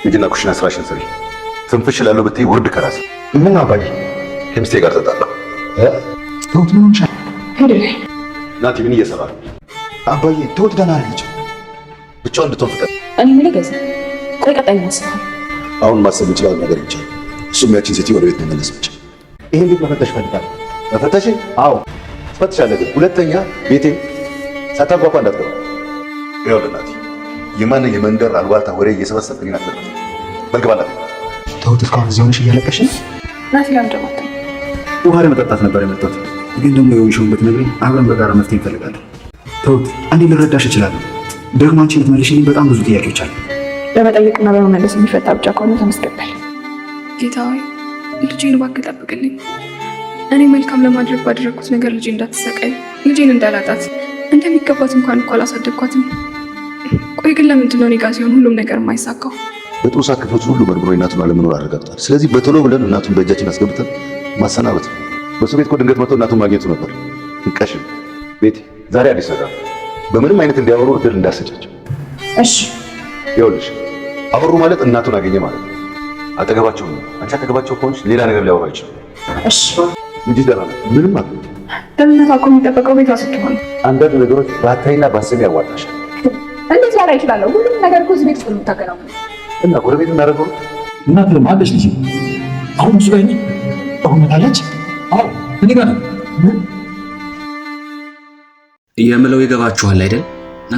ሂጂና ኩሽና ስራሽን ስሪ። ትንፍሽ እላለሁ ብትይ ውርድ ከራስ። ምን አባዬ? ከሚስቴ ጋር ተጣላሁ። ትሁት ምን ሆንሻል? ናቲ ምን እየሰራ ነው? አባዬ ትሁት ደህና ነች። ብቻዋን እንድትሆን ፍቀድ። እኔ ምን ገዛ? ቆይ ቀጣይ ማስበው አሁን ማሰብ እንችላለን ነገር ብቻ። እሱም ያቺን ሴትዮ ወደ ቤት መመለስ ብቻ። ይሄን ቤት መፈተሽ ፈልጋለሁ። መፈተሽ? አዎ ትፈትሻለህ፣ ግን ሁለተኛ ቤቴ ሳታጓጓ እንዳትገባ። ይኸውልህ ናቲ፣ የማንን የመንደር አልባልታ ወሬ እየሰበሰብክ እኔን አትበል። መልግባላት። ትሁት እስካሁን እዚህ ሆነሽ እያለቀሽ ነው? ናቲ ለምደማት ውሃ ለመጠጣት ነበር የመጣሁት፣ ግን ደግሞ የሆንሽውን ብትነግሪኝ አብረን በጋራ መፍትሄ እንፈልጋለን። ትሁት እኔ ልረዳሽ እችላለሁ፣ ደግሞ አንቺ ልትመልሽልኝ በጣም ብዙ ጥያቄዎች አሉ። በመጠየቅና በመመለስ የሚፈታ ብቻ ከሆነ ተመስገን። ጌታ ሆይ ልጄን እባክህ ጠብቅልኝ። እኔ መልካም ለማድረግ ባደረግኩት ነገር ልጄ እንዳትሰቃይ፣ ልጄን እንዳላጣት፣ እንደሚገባት እንኳን እኮ አላሳደግኳትም። ቆይ ግን ለምንድን ነው እኔ ጋ ሲሆን ሁሉም ነገር የማይሳካው? በጥሩ ሳክቶች ሁሉ መርምሮ እናቱን አለመኖር አረጋግጧል። ስለዚህ በቶሎ ብለን እናቱን በእጃችን አስገብተን ማሰናበት ነው። በሱ ቤት እኮ ድንገት መጥቶ እናቱን ማግኘቱ ነበር። እንቀሽም ቤት ዛሬ አዲስ ነገር በምንም አይነት እንዲያወሩ እድል እንዳሰጫቸው። እሺ ይኸውልሽ አወሩ ማለት እናቱን አገኘ ማለት ነው። አጠገባቸው ነው። አንቺ አጠገባቸው ከሆንሽ ሌላ ነገር ሊያወራ ይችላል። እሺ ልጅ ደህና ናት። ምንም አትሆንም። ደህንነቷ እኮ የሚጠበቀው ቤቷ ስትሆን፣ አንዳንድ ነገሮች ባታይና ባሰብ ያዋጣሻል። እንዴት ላላ ይችላለሁ? ሁሉም ነገር እኮ እዚህ ቤት ውስጥ የምታገናው እና ጎረቤት እናደርገው እናት ለማለች ልጅ አሁን ብዙ ላይ አሁን መታለች። አዎ እኔ ጋር ነው የምለው ይገባችኋል አይደል?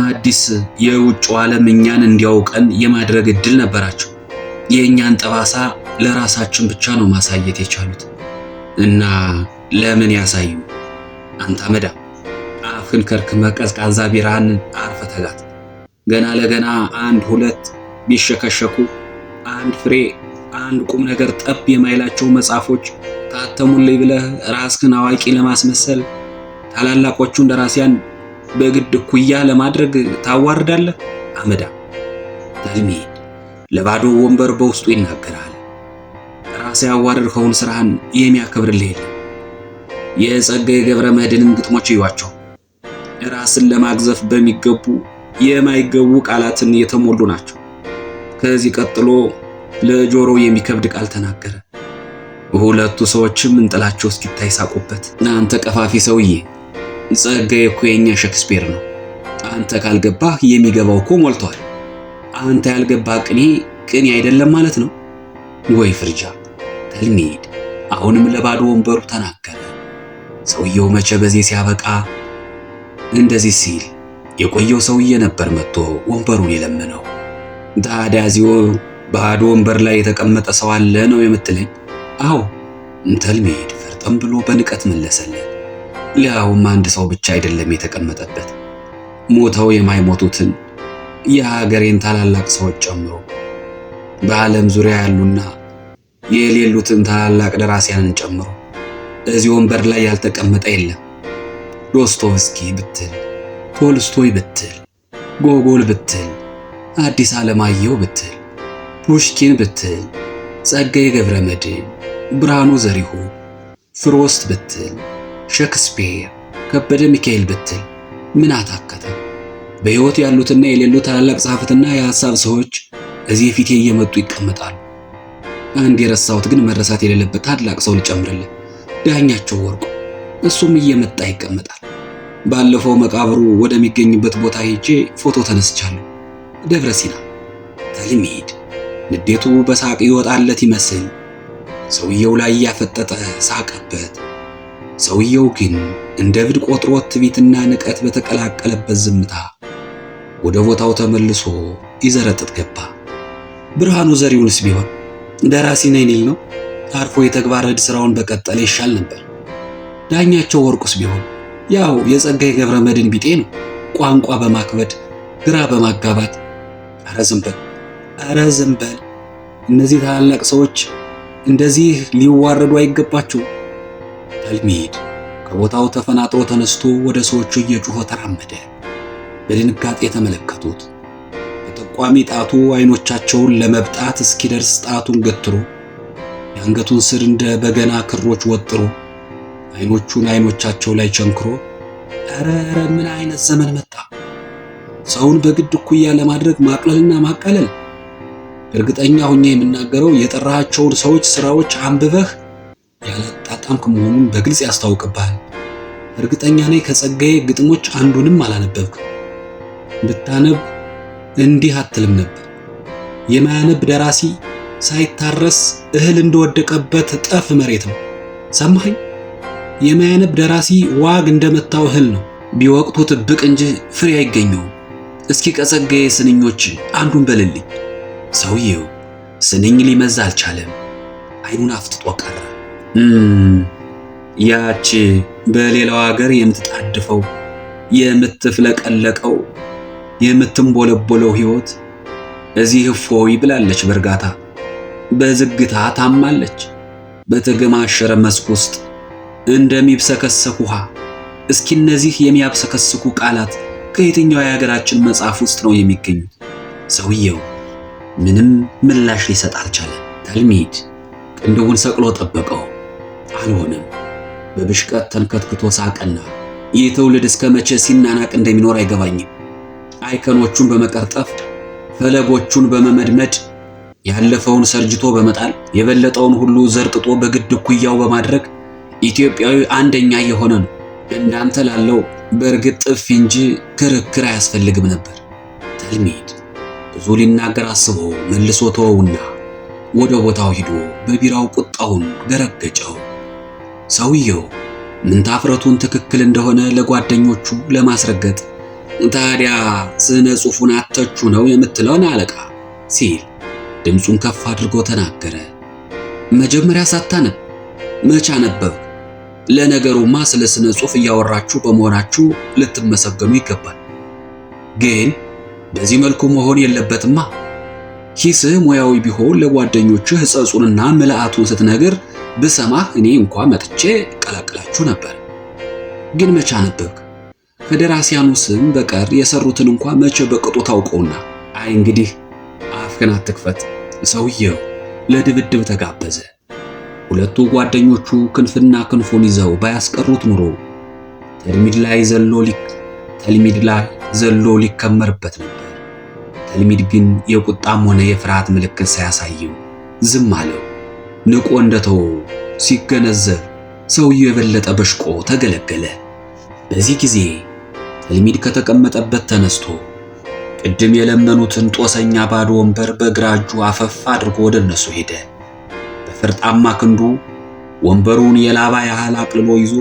አዲስ የውጭ ዓለም እኛን እንዲያውቀን የማድረግ እድል ነበራቸው። የእኛን ጠባሳ ለራሳችን ብቻ ነው ማሳየት የቻሉት። እና ለምን ያሳዩ? አንተ አመዳ አፍን ከርክመ ቀዝቃዛ ቢራን አርፈ ተጋት። ገና ለገና አንድ ሁለት ቢሸከሸኩ አንድ ፍሬ አንድ ቁም ነገር ጠብ የማይላቸው መጽሐፎች ታተሙልኝ ብለህ ራስህን አዋቂ ለማስመሰል ታላላቆቹን ደራሲያን በግድ እኩያ ለማድረግ ታዋርዳለህ። አመዳ ታልሚድ ለባዶ ወንበር በውስጡ ይናገራል። ራስህ ያዋረድከውን ስራህን የሚያከብርልህ የለም። የጸጋዬ ገብረ መድኅንን ግጥሞች እዩዋቸው። ራስን ለማግዘፍ በሚገቡ የማይገቡ ቃላትን የተሞሉ ናቸው። ከዚህ ቀጥሎ ለጆሮው የሚከብድ ቃል ተናገረ። ሁለቱ ሰዎችም እንጥላቸው እስኪታይ ሳቁበት። አንተ ቀፋፊ ሰውዬ፣ ጸጋዬ እኮ የኛ ሼክስፒር ነው። አንተ ካልገባህ የሚገባው እኮ ሞልቷል። አንተ ያልገባህ ቅኔ አይደለም ማለት ነው ወይ? ፍርጃ ተልሚድ አሁንም ለባዶ ወንበሩ ተናገረ። ሰውየው መቼ በዚህ ሲያበቃ እንደዚህ ሲል የቆየው ሰውዬ ነበር መጥቶ ወንበሩን የለመነው። ታዲያ እዚሁ ባዶ ወንበር ላይ የተቀመጠ ሰው አለ ነው የምትለኝ? አዎ ተልሚድ ፈርጠም ብሎ በንቀት መለሰለት። ሊያውም አንድ ሰው ብቻ አይደለም የተቀመጠበት፣ ሞተው የማይሞቱትን የሀገሬን ታላላቅ ሰዎች ጨምሮ በዓለም ዙሪያ ያሉና የሌሉትን ታላላቅ ደራሲያንን ጨምሮ እዚህ ወንበር ላይ ያልተቀመጠ የለም። ዶስቶቭስኪ ብትል፣ ቶልስቶይ ብትል፣ ጎጎል ብትል፣ አዲስ ዓለማየሁ ብትል፣ ፑሽኪን ብትል፣ ጸጋዬ ገብረ መድኅን፣ ብርሃኑ ዘሪሁን፣ ፍሮስት ብትል፣ ሼክስፒር፣ ከበደ ሚካኤል ብትል ምን አታከተ? በሕይወት ያሉትና የሌሉ ታላላቅ ጸሐፍትና የሐሳብ ሰዎች እዚህ ፊቴ እየመጡ ይቀመጣሉ። አንድ የረሳሁት ግን መረሳት የሌለበት ታላቅ ሰው ልጨምርልህ፣ ዳኛቸው ወርቁ። እሱም እየመጣ ይቀመጣል። ባለፈው መቃብሩ ወደሚገኝበት ቦታ ሄጄ ፎቶ ተነስቻለሁ። ደብረ ሲና ተልሚድ ንዴቱ በሳቅ ይወጣለት ይመስል ሰውየው ላይ ያፈጠጠ ሳቀበት። ሰውየው ግን እንደ እብድ ቆጥሮት ትዕቢትና ንቀት በተቀላቀለበት ዝምታ ወደ ቦታው ተመልሶ ይዘረጥጥ ገባ። ብርሃኑ ዘሪሁንስ ቢሆን ደራሲ ነኝ ሊል ነው። አርፎ የተግባር ዕድ ስራውን በቀጠለ ይሻል ነበር። ዳኛቸው ወርቁስ ቢሆን ያው የጸጋዬ ገብረ መድኅን ቢጤ ነው። ቋንቋ በማክበድ ግራ በማጋባት ኧረ ዝም በል። እነዚህ ታላላቅ ሰዎች እንደዚህ ሊዋረዱ አይገባቸውም። ተልሚድ ከቦታው ተፈናጥሮ ተነስቶ ወደ ሰዎቹ እየጮኸ ተራመደ። በድንጋጤ ተመለከቱት። በጠቋሚ ጣቱ አይኖቻቸውን ለመብጣት እስኪደርስ ጣቱን ገትሮ የአንገቱን ስር እንደ በገና ክሮች ወጥሮ አይኖቹን አይኖቻቸው ላይ ቸንክሮ ኧረ ምን አይነት ዘመን መጣ! ሰውን በግድ እኩያ ለማድረግ ማቅለልና ማቃለል። እርግጠኛ ሆኜ የምናገረው የጠራሃቸውን ሰዎች ስራዎች አንብበህ ያላጣጣምክ መሆኑን በግልጽ ያስታውቅብሃል። እርግጠኛ ነኝ ከጸጋዬ ግጥሞች አንዱንም አላነበብክም። ብታነብ እንዲህ አትልም ነበር። የማያነብ ደራሲ ሳይታረስ እህል እንደወደቀበት ጠፍ መሬት ነው። ሰማኸኝ? የማያነብ ደራሲ ዋግ እንደመታው እህል ነው። ቢወቅቱት ብቅ እንጂ ፍሬ አይገኘውም። እስኪ ከጸጋዬ ስንኞች አንዱን በልልኝ። ሰውየው ስንኝ ሊመዝ አልቻለም። አይኑን አፍጥጦ ቀረ። ያቺ በሌላው ሀገር የምትጣድፈው የምትፍለቀለቀው የምትንቦለቦለው ሕይወት እዚህ እፎይ ብላለች በእርጋታ። በዝግታ ታማለች። በተገማሸረ መስክ ውስጥ እንደሚብሰከሰክ ውሃ። እስኪ እነዚህ የሚያብሰከስኩ ቃላት ከየትኛው የሀገራችን መጽሐፍ ውስጥ ነው የሚገኙት? ሰውየው ምንም ምላሽ ሊሰጥ አልቻለም። ተልሚድ ቅንድቡን ሰቅሎ ጠበቀው። አልሆነም። በብሽቀት ተንከትክቶ ሳቀና ይህ ትውልድ እስከ መቼ ሲናናቅ እንደሚኖር አይገባኝም። አይከኖቹን በመቀርጠፍ ፈለጎቹን በመመድመድ ያለፈውን ሰርጅቶ በመጣል የበለጠውን ሁሉ ዘርጥጦ በግድ እኩያው በማድረግ ኢትዮጵያዊ አንደኛ የሆነ ነው። እንዳንተ ላለው በእርግጥ ጥፊ እንጂ ክርክር አያስፈልግም ነበር። ተልሚድ ብዙ ሊናገር አስቦ መልሶ ተወውና ወደ ቦታው ሂዶ በቢራው ቁጣውን ገረገጨው። ሰውየው ምንታፍረቱን ትክክል እንደሆነ ለጓደኞቹ ለማስረገጥ ታዲያ ስነ ጽሑፉን አተቹ ነው የምትለውን አለቃ ሲል ድምፁን ከፍ አድርጎ ተናገረ። መጀመሪያ ሳታነብ መቼ አነበብክ? ለነገሩማ ስለ ስነ ጽሑፍ እያወራችሁ በመሆናችሁ ልትመሰገኑ ይገባል። ግን በዚህ መልኩ መሆን የለበትማ። ሂስህ ሙያዊ ቢሆን ለጓደኞችህ ሕጸጹንና ምልአቱን ስትነግር ብሰማህ እኔ እንኳ መጥቼ ቀላቅላችሁ ነበር። ግን መቼ አነበብክ? ከደራሲያኑ ስም በቀር የሰሩትን እንኳ መቼ በቅጡ ታውቀውና? አይ እንግዲህ አፍህን አትክፈት። ሰውየው ለድብድብ ተጋበዘ። ሁለቱ ጓደኞቹ ክንፍና ክንፉን ይዘው ባያስቀሩት ኑሮ ተልሚድ ላይ ዘሎ ሊከመርበት ነበር። ተልሚድ ግን የቁጣም ሆነ የፍርሃት ምልክት ሳያሳየው ዝም አለው። ንቆ እንደተወው ሲገነዘብ ሰውየው የበለጠ በሽቆ ተገለገለ። በዚህ ጊዜ ተልሚድ ከተቀመጠበት ተነስቶ ቅድም የለመኑትን ጦሰኛ ባዶ ወንበር በግራ እጁ አፈፍ አድርጎ ወደ እነሱ ሄደ። በፈርጣማ ክንዱ ወንበሩን የላባ ያህል አቅልሎ ይዞ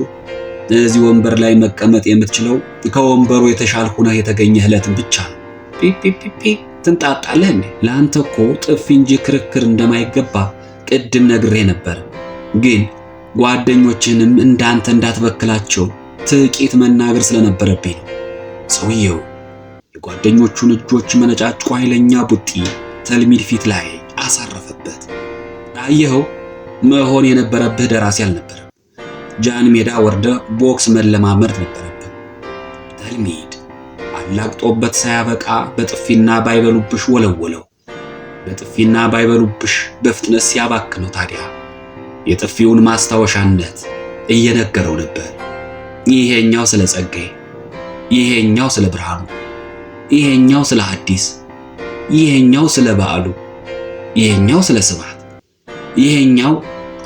እዚህ ወንበር ላይ መቀመጥ የምትችለው ከወንበሩ የተሻለ ሆነህ የተገኘህ ዕለትን ብቻ ነው። ፒፒፒፒ ትንጣጣለህ እንዴ? ለአንተ እኮ ጥፊ እንጂ ክርክር እንደማይገባ ቅድም ነግሬ ነበር። ግን ጓደኞችንም እንዳንተ እንዳትበክላቸው ጥቂት መናገር ስለነበረብኝ ነው። ሰውየው የጓደኞቹን እጆች መነጫጭቆ ኃይለኛ ቡጢ ተልሚድ ፊት ላይ አሳረፈበት። አየኸው፣ መሆን የነበረብህ ደራሲ አልነበረም። ጃን ሜዳ ወርደ ቦክስ መለማመድ ነበረብህ። ተልሚድ አላግጦበት ሳያበቃ በጥፊና ባይበሉብሽ ወለወለው። በጥፊና ባይበሉብሽ በፍጥነት ሲያባክነው ታዲያ የጥፊውን ማስታወሻነት እየነገረው ነበር። ይሄኛው ስለ ጸጋዬ፣ ይሄኛው ስለ ብርሃኑ፣ ይሄኛው ስለ ሐዲስ፣ ይሄኛው ስለ በዓሉ፣ ይሄኛው ስለ ስብሐት፣ ይሄኛው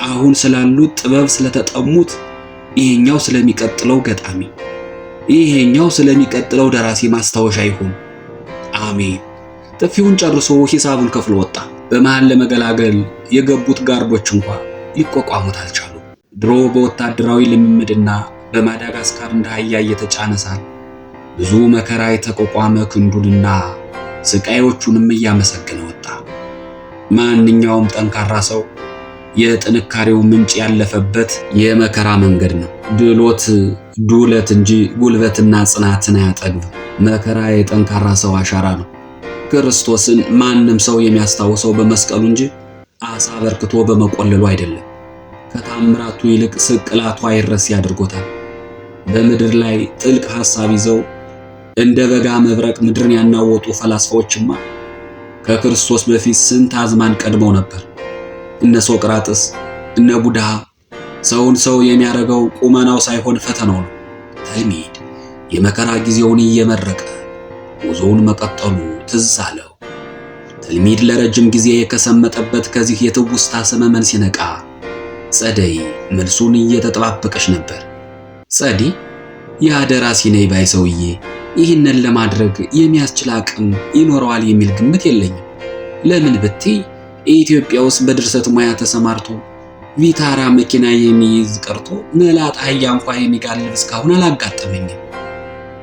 አሁን ስላሉት ጥበብ ስለተጠሙት፣ ይሄኛው ስለሚቀጥለው ገጣሚ፣ ይሄኛው ስለሚቀጥለው ደራሲ ማስታወሻ ይሁን። አሜን። ጥፊውን ጨርሶ ሂሳቡን ከፍሎ ወጣ። በመሃል ለመገላገል የገቡት ጋርዶች እንኳን ሊቋቋሙት አልቻሉ። ድሮ በወታደራዊ ልምምድና በማዳጋስካር እንደ አህያ እየተጫነ ሳል ብዙ መከራ የተቋቋመ ክንዱንና ስቃዮቹንም እያመሰገነ ወጣ። ማንኛውም ጠንካራ ሰው የጥንካሬው ምንጭ ያለፈበት የመከራ መንገድ ነው። ድሎት ዱለት እንጂ ጉልበትና ጽናትን አያጠግብም። መከራ የጠንካራ ሰው አሻራ ነው። ክርስቶስን ማንም ሰው የሚያስታውሰው በመስቀሉ እንጂ አሳ በርክቶ በመቆለሉ አይደለም። ከታምራቱ ይልቅ ስቅላቱ አይረሴ አድርጎታል። በምድር ላይ ጥልቅ ሐሳብ ይዘው እንደ በጋ መብረቅ ምድርን ያናወጡ ፈላስፋዎችማ ከክርስቶስ በፊት ስንት አዝማን ቀድመው ነበር። እነ ሶቅራጥስ፣ እነ ቡድሃ። ሰውን ሰው የሚያደርገው ቁመናው ሳይሆን ፈተናው ነው። ተልሚድ የመከራ ጊዜውን እየመረቀ ጉዞውን መቀጠሉ ትዝ አለው። ተልሚድ ለረጅም ጊዜ ከሰመጠበት ከዚህ የትውስታ ሰመመን ሲነቃ ጸደይ መልሱን እየተጠባበቀች ነበር። ጸዲ የደራሲ ነኝ ባይ ሰውዬ ይህንን ለማድረግ የሚያስችል አቅም ይኖረዋል የሚል ግምት የለኝም። ለምን ብትይ ኢትዮጵያ ውስጥ በድርሰት ሙያ ተሰማርቶ ቪታራ መኪና የሚይዝ ቀርቶ መላጣ አህያ እንኳ የሚጋልብ እስካሁን አላጋጠመኝም።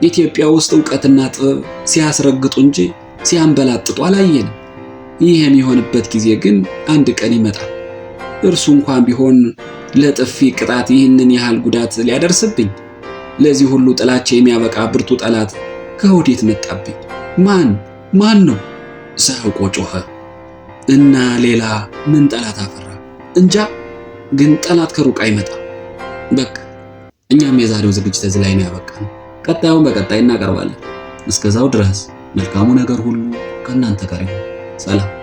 ኢትዮጵያ ውስጥ ዕውቀትና ጥበብ ሲያስረግጡ እንጂ ሲያንበላጥጡ አላየንም። ይህ የሚሆንበት ጊዜ ግን አንድ ቀን ይመጣል። እርሱ እንኳን ቢሆን ለጥፊ ቅጣት ይህንን ያህል ጉዳት ሊያደርስብኝ፣ ለዚህ ሁሉ ጥላቻ የሚያበቃ ብርቱ ጠላት ከወዴት መጣብኝ? ማን ነው? ሳያውቆ ጮኸ እና ሌላ ምን ጠላት አፈራ? እንጃ፣ ግን ጠላት ከሩቅ አይመጣም። በቃ እኛም የዛሬው ዝግጅት እዚህ ላይ ነው ያበቃነው። ቀጣዩን በቀጣይ እናቀርባለን። እስከዛው ድረስ መልካሙ ነገር ሁሉ ከእናንተ ጋር ይሁን። ሰላም።